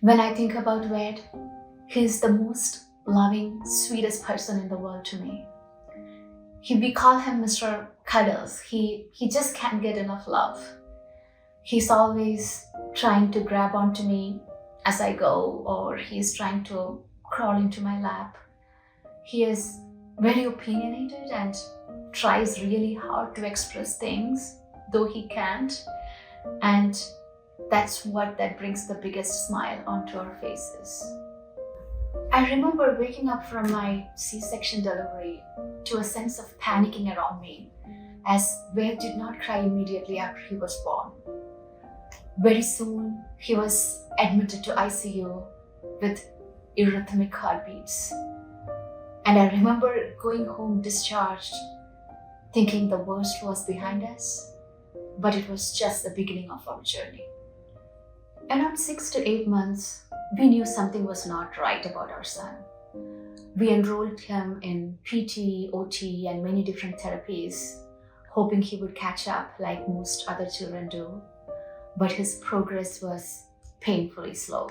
When I think about Wade, he's the most loving, sweetest person in the world to me. We call him Mr. Cuddles. He just can't get enough love. He's always trying to grab onto me as I go, or he's trying to crawl into my lap. He is very opinionated and tries really hard to express things, though he can't. And that's what that brings the biggest smile onto our faces. I remember waking up from my C-section delivery to a sense of panicking around me, as Wade did not cry immediately after he was born. Very soon, he was admitted to ICU with arrhythmic heartbeats. And I remember going home discharged, thinking the worst was behind us, but it was just the beginning of our journey. Around 6 to 8 months, we knew something was not right about our son. We enrolled him in PT, OT, and many different therapies, hoping he would catch up like most other children do, but his progress was painfully slow.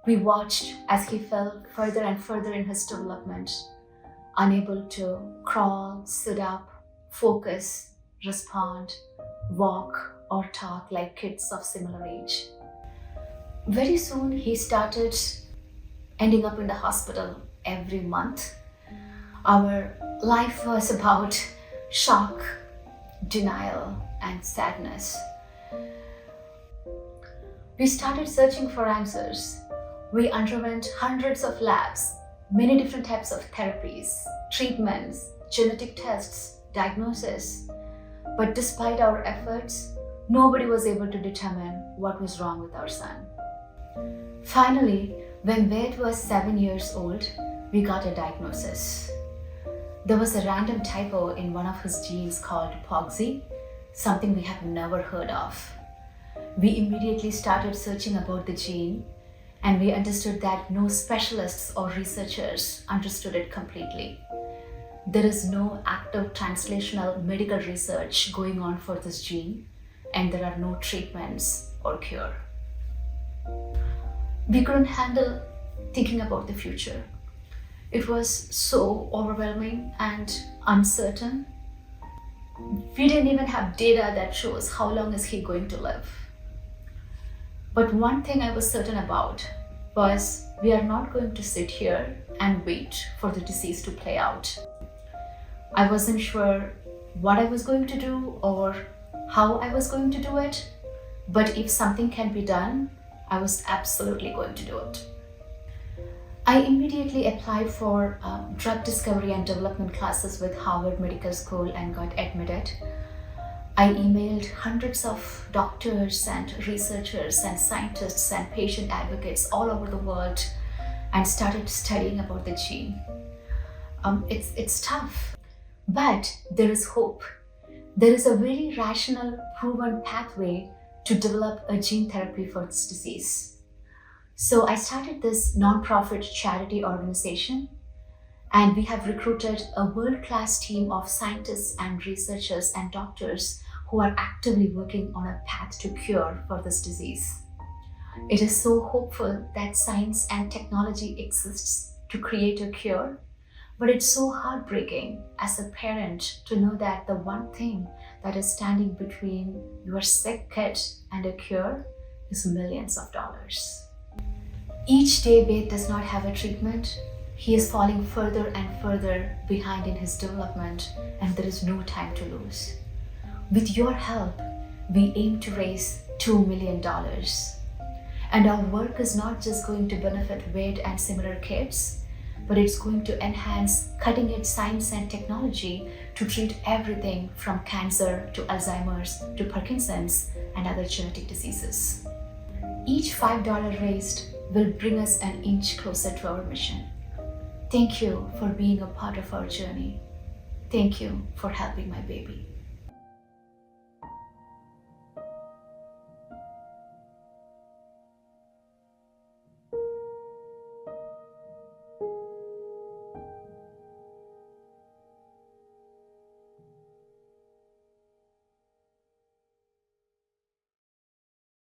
We watched as he fell further and further in his development, unable to crawl, sit up, focus, respond, walk, or talk like kids of similar age. Very soon he started ending up in the hospital every month. Our life was about shock, denial, and sadness. We started searching for answers. We underwent hundreds of labs, many different types of therapies, treatments, genetic tests, diagnosis. But despite our efforts, nobody was able to determine what was wrong with our son. Finally, when Wade was 7 years old, we got a diagnosis. There was a random typo in one of his genes called POGZ, something we have never heard of. We immediately started searching about the gene, and we understood that no specialists or researchers understood it completely. There is no active translational medical research going on for this gene, and there are no treatments or cure. We couldn't handle thinking about the future. It was so overwhelming and uncertain. We didn't even have data that shows how long is he going to live. But one thing I was certain about was we are not going to sit here and wait for the disease to play out. I wasn't sure what I was going to do or how I was going to do it, but if something can be done, I was absolutely going to do it. I immediately applied for drug discovery and development classes with Harvard Medical School and got admitted. I emailed hundreds of doctors and researchers and scientists and patient advocates all over the world and started studying about the gene. It's tough, but there is hope. There is a very rational, proven pathway to develop a gene therapy for this disease. So I started this nonprofit charity organization, and we have recruited a world-class team of scientists and researchers and doctors who are actively working on a path to cure for this disease. It is so hopeful that science and technology exists to create a cure, but it's so heartbreaking as a parent to know that the one thing that is standing between your sick kid and a cure is millions of dollars. Each day Wade does not have a treatment, he is falling further and further behind in his development, and there is no time to lose. With your help, we aim to raise $2 million. And our work is not just going to benefit Wade and similar kids, but it's going to enhance cutting-edge science and technology to treat everything from cancer to Alzheimer's to Parkinson's and other genetic diseases. Each $5 raised will bring us an inch closer to our mission. Thank you for being a part of our journey. Thank you for helping my baby.